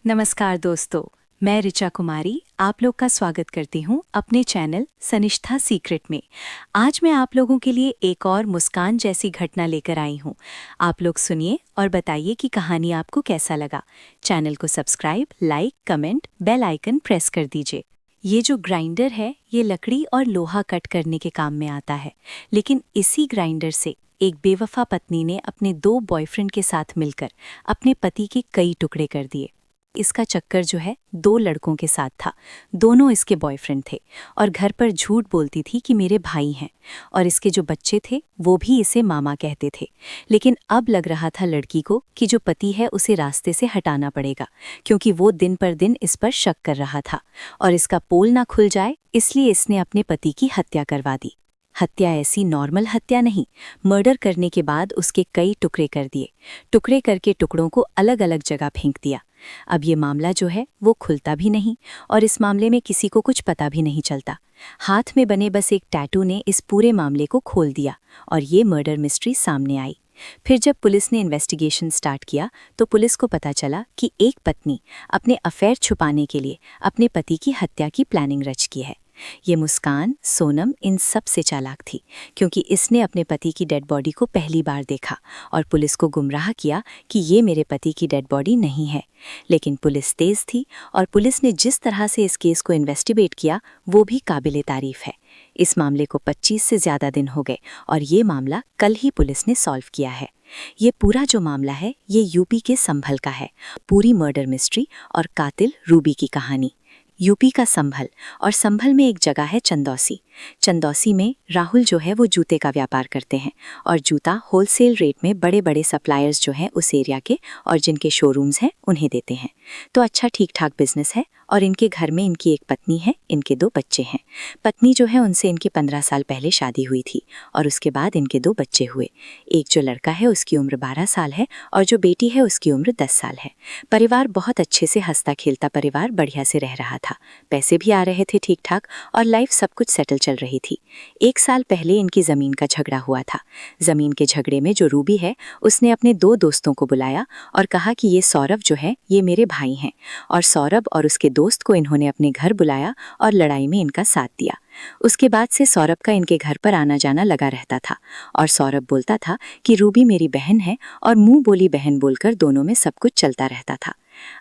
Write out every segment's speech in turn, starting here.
नमस्कार दोस्तों, मैं ऋचा कुमारी आप लोग का स्वागत करती हूँ अपने चैनल सनिष्ठा सीक्रेट में। आज मैं आप लोगों के लिए एक और मुस्कान जैसी घटना लेकर आई हूँ। आप लोग सुनिए और बताइए कि कहानी आपको कैसा लगा। चैनल को subscribe, like, comment, bell icon press कर दीजिए। ये जो ग्राइंडर है ये लकड़ी और लोहा कट करने के काम में आता है, लेकिन इसी ग्राइंडर से एक बेवफा पत्नी ने अपने 2 बॉयफ्रेंड के साथ मिलकर अपने पति के कई टुकड़े कर दिए। इसका चक्कर जो है 2 लड़कों के साथ था। दोनों इसके बॉयफ्रेंड थे और घर पर झूठ बोलती थी कि मेरे भाई हैं, और इसके जो बच्चे थे वो भी इसे मामा कहते थे। लेकिन अब लग रहा था लड़की को कि जो पति है उसे रास्ते से हटाना पड़ेगा, क्योंकि वो दिन पर दिन इस पर शक कर रहा था और इसका पोल ना खुल जाए, इसलिए इसने अपने पति की हत्या करवा दी। हत्या ऐसी नॉर्मल हत्या नहीं, मर्डर करने के बाद उसके कई टुकड़े कर दिए। टुकड़े करके टुकड़ों को अलग अलग जगह फेंक दिया। अब ये मामला जो है वो खुलता भी नहीं और इस मामले में किसी को कुछ पता भी नहीं चलता। हाथ में बने बस एक टैटू ने इस पूरे मामले को खोल दिया और ये मर्डर मिस्ट्री सामने आई। फिर जब पुलिस ने इन्वेस्टिगेशन स्टार्ट किया तो पुलिस को पता चला कि एक पत्नी अपने अफेयर छुपाने के लिए अपने पति की हत्या की प्लानिंग रच की है। ये मुस्कान, सोनम इन सब से चालाक थी, क्योंकि इसने अपने पति की डेड बॉडी को पहली बार देखा और पुलिस को गुमराह किया कि ये मेरे पति की डेड बॉडी नहीं है। लेकिन पुलिस तेज थी और पुलिस ने जिस तरह से इस केस को इन्वेस्टिगेट किया वो भी काबिले तारीफ है। इस मामले को 25 से ज़्यादा दिन हो गए और ये मामला कल ही पुलिस ने सॉल्व किया है। ये पूरा जो मामला है ये यूपी के संभल का है। पूरी मर्डर मिस्ट्री और कातिल रूबी की कहानी। यूपी का संभल, और संभल में एक जगह है चंदौसी। चंदौसी में राहुल जो है वो जूते का व्यापार करते हैं और जूता होलसेल रेट में बड़े बड़े सप्लायर्स जो हैं उस एरिया के और जिनके शोरूम्स हैं उन्हें देते हैं। तो अच्छा ठीक ठाक बिजनेस है और इनके घर में इनकी एक पत्नी है, इनके 2 बच्चे हैं। पत्नी जो है उनसे इनकी 15 साल पहले शादी हुई थी और उसके बाद इनके 2 बच्चे हुए। एक जो लड़का है उसकी उम्र 12 साल है और जो बेटी है उसकी उम्र 10 साल है। परिवार बहुत अच्छे से हंसता खेलता परिवार बढ़िया से रह रहा था। पैसे भी आ रहे थे ठीक ठाक और लाइफ सब कुछ सेटल चल रही थी। 1 साल पहले इनकी ज़मीन का झगड़ा हुआ था। ज़मीन के झगड़े में जो रूबी है उसने अपने 2 दोस्तों को बुलाया और कहा कि ये सौरभ जो है ये मेरे भाई हैं, और सौरभ और उसके दोस्त को इन्होंने अपने घर बुलाया और लड़ाई में इनका साथ दिया। उसके बाद से सौरभ का इनके घर पर आना जाना लगा रहता था और सौरभ बोलता था कि रूबी मेरी बहन है और मुंह बोली बहन बोलकर दोनों में सब कुछ चलता रहता था।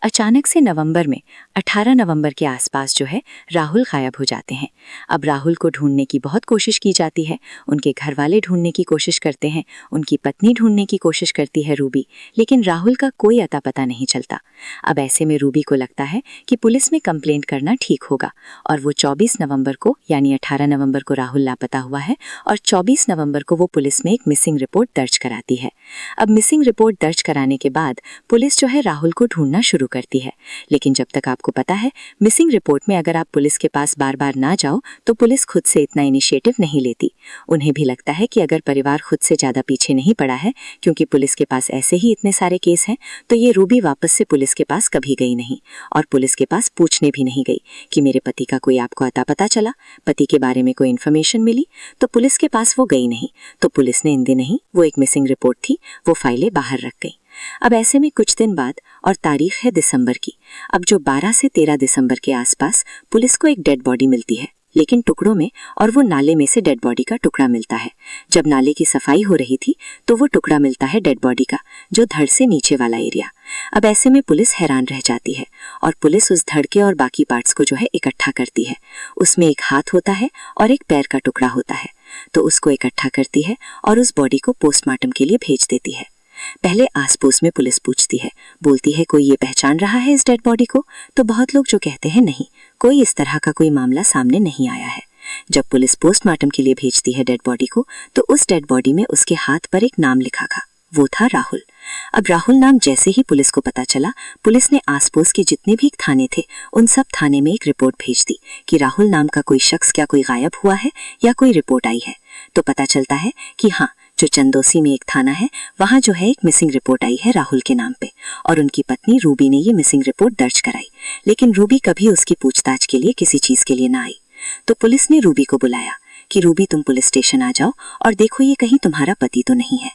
अचानक से नवंबर में 18 नवंबर के आसपास जो है राहुल गायब हो जाते हैं। अब राहुल को ढूंढने की बहुत कोशिश की जाती है, उनके घर वाले ढूंढने की कोशिश करते हैं, उनकी पत्नी ढूंढने की कोशिश करती है रूबी, लेकिन राहुल का कोई अता पता नहीं चलता। अब ऐसे में रूबी को लगता है कि पुलिस में कंप्लेंट करना ठीक होगा और वो 24 नवंबर को यानी 18 नवंबर को राहुल लापता हुआ है और 24 नवंबर को वो पुलिस में एक मिसिंग रिपोर्ट दर्ज कराती है। अब मिसिंग रिपोर्ट दर्ज कराने के बाद पुलिस जो है राहुल को ढूंढना शुरू करती है, लेकिन जब तक आपको पता है मिसिंग रिपोर्ट में अगर आप पुलिस के पास बार बार ना जाओ तो पुलिस खुद से इतना इनिशिएटिव नहीं लेती। उन्हें भी लगता है कि अगर परिवार खुद से ज़्यादा पीछे नहीं पड़ा है, क्योंकि पुलिस के पास ऐसे ही इतने सारे केस हैं, तो ये रूबी वापस से पुलिस के पास कभी गई नहीं और पुलिस के पास पूछने भी नहीं गई कि मेरे पति का कोई आपको अता पता चला, पति के बारे में कोई इन्फॉर्मेशन मिली। तो पुलिस के पास वो गई नहीं, तो पुलिस ने इन दिन ही वो एक मिसिंग रिपोर्ट थी वो फाइलें बाहर रख गई। अब ऐसे में कुछ दिन बाद, और तारीख है दिसंबर की, अब जो 12 से 13 दिसंबर के आसपास पुलिस को एक डेड बॉडी मिलती है, लेकिन टुकड़ों में, और वो नाले में से डेड बॉडी का टुकड़ा मिलता है। जब नाले की सफाई हो रही थी तो वो टुकड़ा मिलता है डेड बॉडी का, जो धड़ से नीचे वाला एरिया। अब ऐसे में पुलिस हैरान रह जाती है और पुलिस उस धड़ के और बाकी पार्ट्स को जो है इकट्ठा करती है। उसमें एक हाथ होता है और एक पैर का टुकड़ा होता है, तो उसको इकट्ठा करती है और उस बॉडी को पोस्टमार्टम के लिए भेज देती है। पहले आस पड़ोस में पुलिस पूछती है, बोलती है कोई ये पहचान रहा है इस डेड बॉडी को? तो बहुत लोग जो कहते हैं नहीं, कोई इस तरह का कोई मामला सामने नहीं आया है। जब पुलिस पोस्टमार्टम के लिए भेजती है डेड बॉडी को, तो उस डेड बॉडी में उसके हाथ पर एक नाम लिखा था, वो था राहुल। अब राहुल नाम जैसे ही पुलिस को पता चला, पुलिस ने आस पड़ोस के जितने भी थाने थे उन सब थाने में एक रिपोर्ट भेज दी कि राहुल नाम का कोई शख्स क्या कोई गायब हुआ है या कोई रिपोर्ट आई है। तो पता चलता है कि हाँ, जो चंदौसी में एक थाना है वहाँ जो है एक मिसिंग रिपोर्ट आई है राहुल के नाम पे, और उनकी पत्नी रूबी ने ये मिसिंग रिपोर्ट दर्ज कराई, लेकिन रूबी कभी उसकी पूछताछ के लिए किसी चीज के लिए ना आई। तो पुलिस ने रूबी को बुलाया कि रूबी तुम पुलिस स्टेशन आ जाओ और देखो ये कहीं तुम्हारा पति तो नहीं है।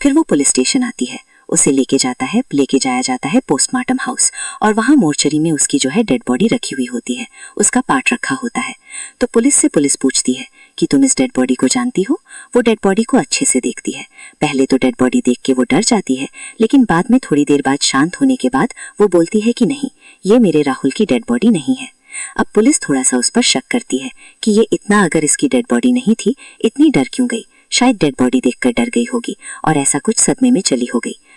फिर वो पुलिस स्टेशन आती है उसे लेके जाया जाता है पोस्टमार्टम हाउस, और वहाँ मोर्चरी में उसकी जो है डेड बॉडी रखी हुई होती है, उसका पार्ट रखा होता है। तो पुलिस पूछती है कि तुम इस डेड बॉडी को जानती हो? वो डेड बॉडी को अच्छे से देखती है। पहले तो डेड बॉडी देख के वो डर जाती है, लेकिन बाद में थोड़ी देर बाद शांत होने के बाद वो बोलती है कि नहीं, ये मेरे राहुल की डेड बॉडी नहीं है। अब पुलिस थोड़ा सा उस पर शक करती है कि ये इतना अगर इसकी डेड बॉडी नहीं थी, इतनी डर क्यों गई? शायद डेड बॉडी देखकर डर गई होगी और ऐसा कुछ सदमे में चली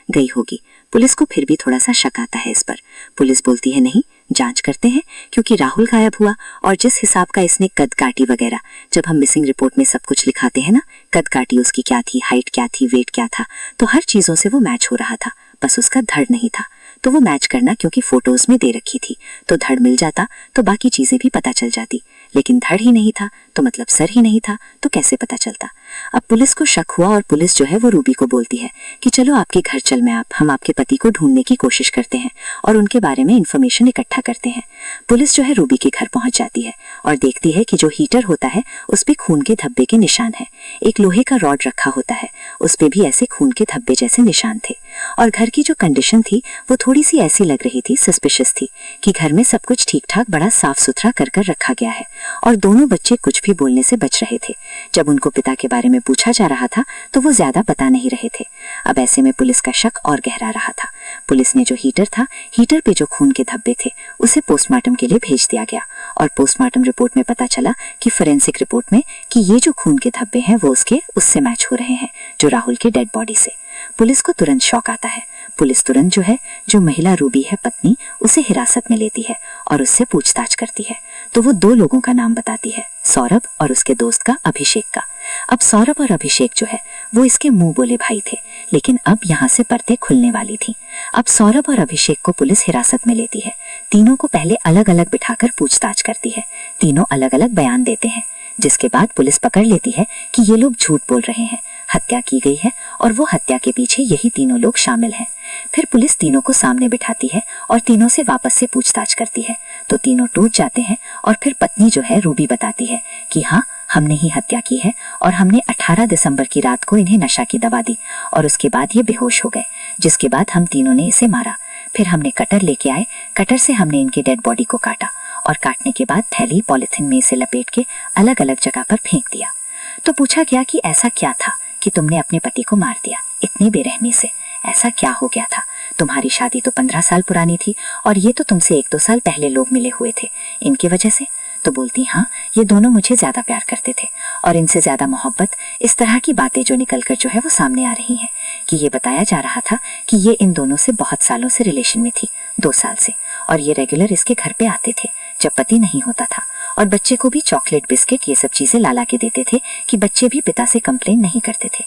गई होगी। पुलिस को फिर भी थोड़ा सा शक आता है इस पर। पुलिस बोलती है नहीं, जांच करते हैं, क्योंकि राहुल गायब हुआ और जिस हिसाब का इसने कद काटी वगैरह, जब हम मिसिंग रिपोर्ट में सब कुछ लिखाते हैं ना, कद काटी उसकी क्या थी, हाइट क्या थी, वेट क्या था, तो हर चीजों से वो मैच हो रहा था, बस उसका धड़ नहीं था। तो वो मैच करना क्योंकि फोटोज में दे रखी थी, तो धड़ मिल जाता तो बाकी चीजें भी पता चल जाती, लेकिन धड़ ही नहीं था तो मतलब सर ही नहीं था, तो कैसे पता चलता? अब पुलिस को शक हुआ और पुलिस जो है वो रूबी को बोलती है कि चलो आपके घर चल, हम आपके पति को ढूंढने की कोशिश करते हैं और उनके बारे में इंफॉर्मेशन इकट्ठा करते हैं। पुलिस जो है रूबी के घर पहुंच जाती है और देखती है कि जो हीटर होता है उस पे खून के धब्बे के निशान है। एक लोहे का रॉड रखा होता है, उस पे भी ऐसे खून के धब्बे जैसे निशान थे। और घर की जो कंडीशन थी वो थोड़ी सी ऐसी लग रही थी, सस्पिशियस थी, कि घर में सब कुछ ठीक ठाक बड़ा साफ सुथरा कर रखा गया है। और दोनों बच्चे कुछ भी बोलने से बच रहे थे। जब उनको पिता के बारे में पूछा जा रहा था तो वो ज्यादा बता नहीं रहे थे। अब ऐसे में पुलिस का शक और गहरा रहा था। पुलिस ने जो हीटर था, हीटर पे जो खून के धब्बे थे, उसे पोस्टमार्टम के लिए भेज दिया गया और पोस्टमार्टम रिपोर्ट में पता चला कि फोरेंसिक रिपोर्ट में कि ये जो खून के धब्बे हैं वो उससे मैच हो रहे हैं, जो राहुल के डेड बॉडी से। पुलिस को तुरंत शौक आता है। पुलिस तुरंत जो महिला रूबी है पत्नी, उसे हिरासत में लेती है और उससे पूछताछ करती है। तो वो 2 लोगों का नाम बताती है, सौरभ और उसके दोस्त का अभिषेक का। अब सौरभ और अभिषेक जो है वो इसके मुंह बोले भाई थे, लेकिन अब यहाँ से परतें खुलने वाली थी। अब सौरभ और अभिषेक को पुलिस हिरासत में लेती है। तीनों को पहले अलग अलग बिठाकर पूछताछ करती है। तीनों अलग अलग बयान देते हैं, जिसके बाद पुलिस पकड़ लेती है कि ये लोग झूठ बोल रहे हैं, हत्या की गई है और वो हत्या के पीछे यही तीनों लोग शामिल हैं। फिर पुलिस तीनों को सामने बिठाती है और तीनों से वापस से पूछताछ करती है, तो तीनों टूट जाते हैं और फिर पत्नी जो है रूबी बताती है कि हाँ, हमने ही हत्या की है और हमने 18 दिसंबर की रात को इन्हें नशा की दवा दी और उसके बाद ये बेहोश हो गए, जिसके बाद हम तीनों ने इसे मारा। फिर हमने कटर लेके आए, कटर से हमने इनके डेड बॉडी को काटा और काटने के बाद थैली पॉलिथीन में इसे लपेट के अलग अलग जगह पर फेंक दिया। तो पूछा गया कि ऐसा क्या था कि तुमने अपने पति को मार दिया इतनी बेरहमी से? ऐसा क्या हो गया था? तुम्हारी शादी तो 15 साल पुरानी थी और ये तो तुमसे 1-2 साल पहले लोग मिले हुए थे, इनकी वजह से? तो बोलती हाँ, ये दोनों मुझे ज्यादा प्यार करते थे और इनसे ज्यादा मोहब्बत। इस तरह की बातें जो निकलकर जो है वो सामने आ रही हैं कि ये बताया जा रहा था कि ये इन दोनों से बहुत सालों से रिलेशन में थी, 2 साल से, और ये रेगुलर इसके घर पे आते थे जब पति नहीं होता था और बच्चे को भी चॉकलेट बिस्किट ये सब चीजें लाला के देते थे कि बच्चे भी पिता से कंप्लेन नहीं करते थे।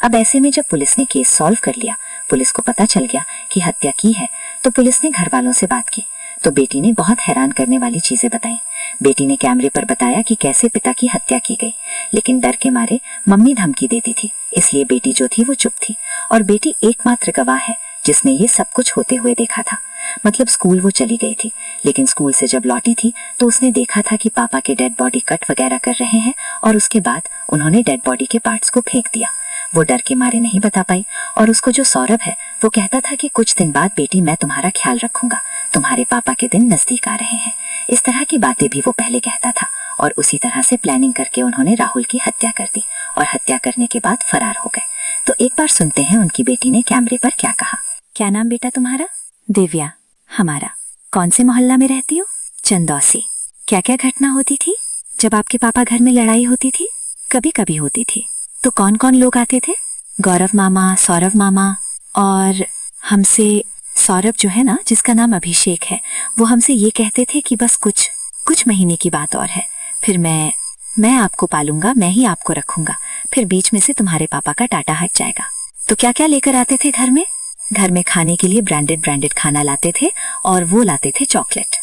अब ऐसे में जब पुलिस ने केस सॉल्व कर लिया, पुलिस को पता चल गया कि हत्या की है, तो पुलिस ने घर वालों से बात की। तो बेटी ने बहुत हैरान करने वाली चीजें बताई। बेटी ने कैमरे पर बताया कि कैसे पिता की हत्या की गई, लेकिन डर के मारे मम्मी धमकी देती थी, इसलिए बेटी जो थी वो चुप थी। और बेटी एकमात्र गवाह है जिसने ये सब कुछ होते हुए देखा था। मतलब स्कूल वो चली गई थी, लेकिन स्कूल से जब लौटी थी तो उसने देखा था कि पापा के डेड बॉडी कट वगैरह कर रहे हैं और उसके बाद उन्होंने डेड बॉडी के पार्ट्स को फेंक दिया। वो डर के मारे नहीं बता पाई और उसको जो सौरभ है वो कहता था कि कुछ दिन बाद बेटी मैं तुम्हारा ख्याल रखूंगा, तुम्हारे पापा के दिन नजदीक आ रहे हैं। इस तरह की बातें भी वो पहले कहता था और उसी तरह से प्लानिंग करके उन्होंने राहुल की हत्या कर दी और हत्या करने के बाद फरार हो गए। तो एक बार सुनते हैं उनकी बेटी ने कैमरे पर क्या कहा। क्या नाम बेटा तुम्हारा? दिव्या। हमारा? कौन से मोहल्ला में रहती हो? चंदौसी। क्या क्या घटना होती थी जब आपके पापा घर में लड़ाई होती थी? कभी कभी होती थी। तो कौन कौन लोग आते थे? गौरव मामा, सौरभ मामा और हमसे सौरभ जो है ना, जिसका नाम अभिषेक है, वो हमसे ये कहते थे कि बस कुछ महीने की बात और है, फिर मैं आपको पालूंगा, मैं ही आपको रखूंगा, फिर बीच में से तुम्हारे पापा का टाटा हट जाएगा। तो क्या क्या लेकर आते थे घर में? घर में खाने के लिए ब्रांडेड खाना लाते थे और वो लाते थे चॉकलेट।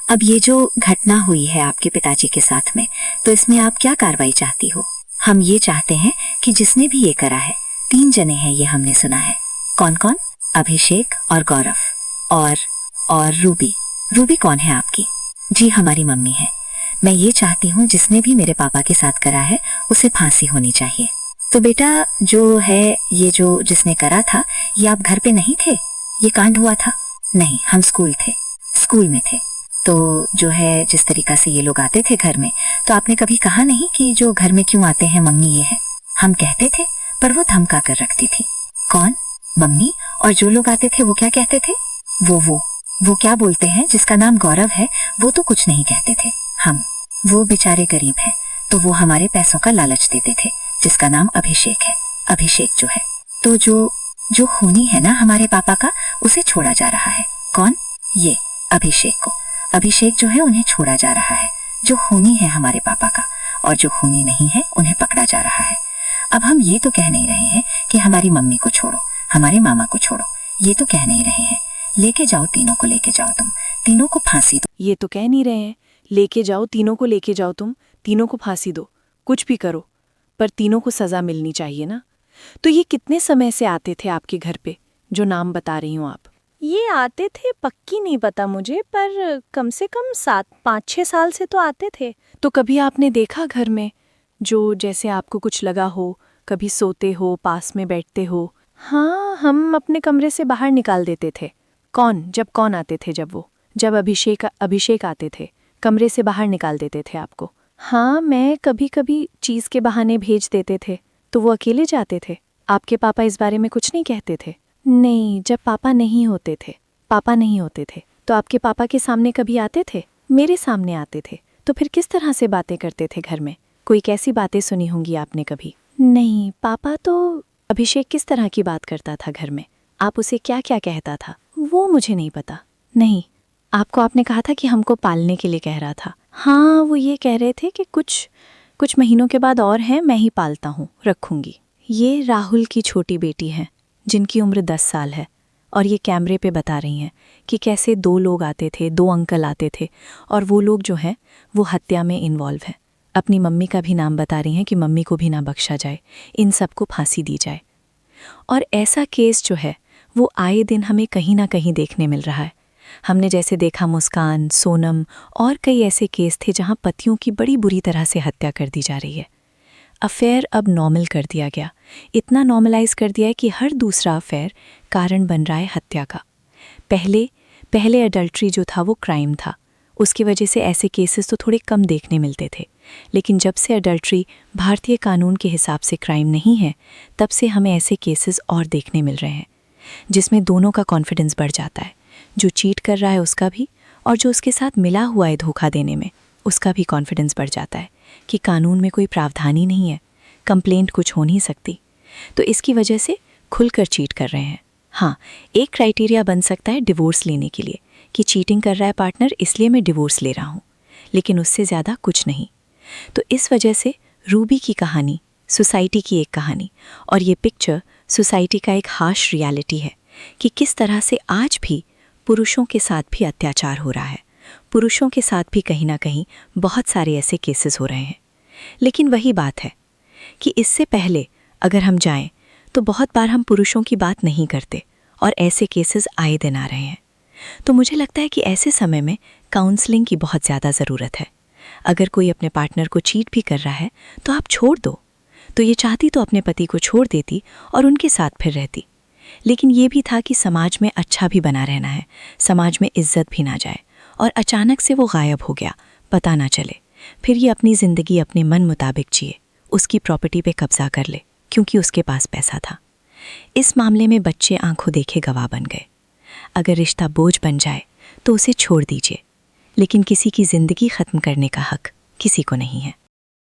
अब ये जो घटना हुई है आपके पिताजी के साथ में, तो इसमें आप क्या कार्रवाई चाहती हो? हम ये चाहते हैं कि जिसने भी ये करा है, 3 जने हैं ये हमने सुना है। कौन कौन? अभिषेक और गौरव और रूबी। रूबी कौन है आपकी? जी हमारी मम्मी है। मैं ये चाहती हूँ जिसने भी मेरे पापा के साथ करा है उसे फांसी होनी चाहिए। तो बेटा जो है ये जो जिसने करा था, ये आप घर पे नहीं थे? ये कांड हुआ था? नहीं, हम स्कूल में थे। तो जो है, जिस तरीका से ये लोग आते थे घर में, तो आपने कभी कहा नहीं कि जो घर में क्यों आते हैं मम्मी ये है? हम कहते थे, पर वो धमका कर रखती थी। कौन? मम्मी। और जो लोग आते थे वो क्या कहते थे? वो क्या बोलते हैं, जिसका नाम गौरव है वो तो कुछ नहीं कहते थे। वो बेचारे गरीब हैं, तो वो हमारे पैसों का लालच देते थे, जिसका नाम अभिषेक है। अभिषेक जो है, तो जो खूनी है ना हमारे पापा का, उसे छोड़ा जा रहा है। कौन? ये अभिषेक को। अभिषेक जो है उन्हें छोड़ा जा रहा है, जो खूनी है हमारे पापा का, और जो खूनी नहीं है उन्हें पकड़ा जा रहा है। अब हम ये तो कह नहीं रहे हैं कि हमारी मम्मी को छोड़ो, हमारे मामा को छोड़ो, ये तो कह नहीं रहे हैं। लेके जाओ, तीनों को लेके जाओ, तुम तीनों को फांसी दो। ये तो कह नहीं रहे हैं, लेके जाओ तीनों को, लेके जाओ तुम तीनों को फांसी दो, कुछ भी करो, पर तीनों को सजा मिलनी चाहिए ना। तो ये कितने समय से आते थे आपके घर पे, जो नाम बता रही हूँ आप? ये आते थे, पक्की नहीं पता मुझे, पर कम से कम 5-6 साल से तो आते थे। तो कभी आपने देखा घर में जो जैसे आपको कुछ लगा हो, कभी सोते हो, पास में बैठते हो? हाँ, हम अपने कमरे से बाहर निकाल देते थे। कौन आते थे? जब अभिषेक आते थे, कमरे से बाहर निकाल देते थे आपको? हाँ, मैं कभी कभी चीज़ के बहाने भेज देते थे। तो वो अकेले जाते थे? आपके पापा इस बारे में कुछ नहीं कहते थे? नहीं, जब पापा नहीं होते थे। तो आपके पापा के सामने कभी आते थे? मेरे सामने आते थे। तो फिर किस तरह से बातें करते थे घर में? कोई कैसी बातें सुनी होंगी आपने कभी? नहीं, पापा तो। अभिषेक किस तरह की बात करता था घर में? आप उसे क्या क्या कहता था? वो मुझे नहीं पता। नहीं, आपने कहा था कि हमको पालने के लिए कह रहा था। हाँ, वो ये कह रहे थे कि कुछ महीनों के बाद और हैं, मैं ही पालता हूँ, रखूंगी। ये राहुल की छोटी बेटी है, जिनकी उम्र 10 साल है, और ये कैमरे पे बता रही हैं कि कैसे 2 लोग आते थे, 2 अंकल आते थे, और वो लोग जो हैं वो हत्या में इन्वॉल्व हैं। अपनी मम्मी का भी नाम बता रही हैं कि मम्मी को भी ना बख्शा जाए, इन सबको फांसी दी जाए। और ऐसा केस जो है वो आए दिन हमें कहीं ना कहीं देखने मिल रहा है। हमने जैसे देखा मुस्कान, सोनम और कई ऐसे केस थे जहां पतियों की बड़ी बुरी तरह से हत्या कर दी जा रही है। अफेयर अब नॉर्मल कर दिया गया, इतना नॉर्मलाइज कर दिया है कि हर दूसरा अफेयर कारण बन रहा है हत्या का। पहले अडल्ट्री जो था वो क्राइम था, उसकी वजह से ऐसे केसेस तो थोड़े कम देखने मिलते थे। लेकिन जब से अडल्ट्री भारतीय कानून के हिसाब से क्राइम नहीं है, तब से हमें ऐसे केसेस और देखने मिल रहे हैं, जिसमें दोनों का कॉन्फिडेंस बढ़ जाता है। जो चीट कर रहा है उसका भी, और जो उसके साथ मिला हुआ है धोखा देने में, उसका भी कॉन्फिडेंस बढ़ जाता है कि कानून में कोई प्रावधान ही नहीं है, कंप्लेंट कुछ हो नहीं सकती। तो इसकी वजह से खुलकर चीट कर रहे हैं। हाँ, एक क्राइटेरिया बन सकता है डिवोर्स लेने के लिए कि चीटिंग कर रहा है पार्टनर, इसलिए मैं डिवोर्स ले रहा हूँ, लेकिन उससे ज़्यादा कुछ नहीं। तो इस वजह से रूबी की कहानी सोसाइटी की एक कहानी, और ये पिक्चर सोसाइटी का एक हार्श रियलिटी है कि किस तरह से आज भी पुरुषों के साथ भी अत्याचार हो रहा है, पुरुषों के साथ भी कहीं ना कहीं बहुत सारे ऐसे केसेस हो रहे हैं। लेकिन वही बात है कि इससे पहले अगर हम जाएं तो बहुत बार हम पुरुषों की बात नहीं करते, और ऐसे केसेस आए दिन आ रहे हैं। तो मुझे लगता है कि ऐसे समय में काउंसलिंग की बहुत ज़्यादा ज़रूरत है। अगर कोई अपने पार्टनर को चीट भी कर रहा है तो आप छोड़ दो। तो ये चाहती तो अपने पति को छोड़ देती और उनके साथ फिर रहती, लेकिन ये भी था कि समाज में अच्छा भी बना रहना है, समाज में इज्जत भी ना जाए। और अचानक से वो गायब हो गया, पता ना चले, फिर ये अपनी ज़िंदगी अपने मन मुताबिक जिए, उसकी प्रॉपर्टी पे कब्जा कर ले क्योंकि उसके पास पैसा था। इस मामले में बच्चे आंखों देखे गवाह बन गए। अगर रिश्ता बोझ बन जाए तो उसे छोड़ दीजिए, लेकिन किसी की ज़िंदगी ख़त्म करने का हक किसी को नहीं है।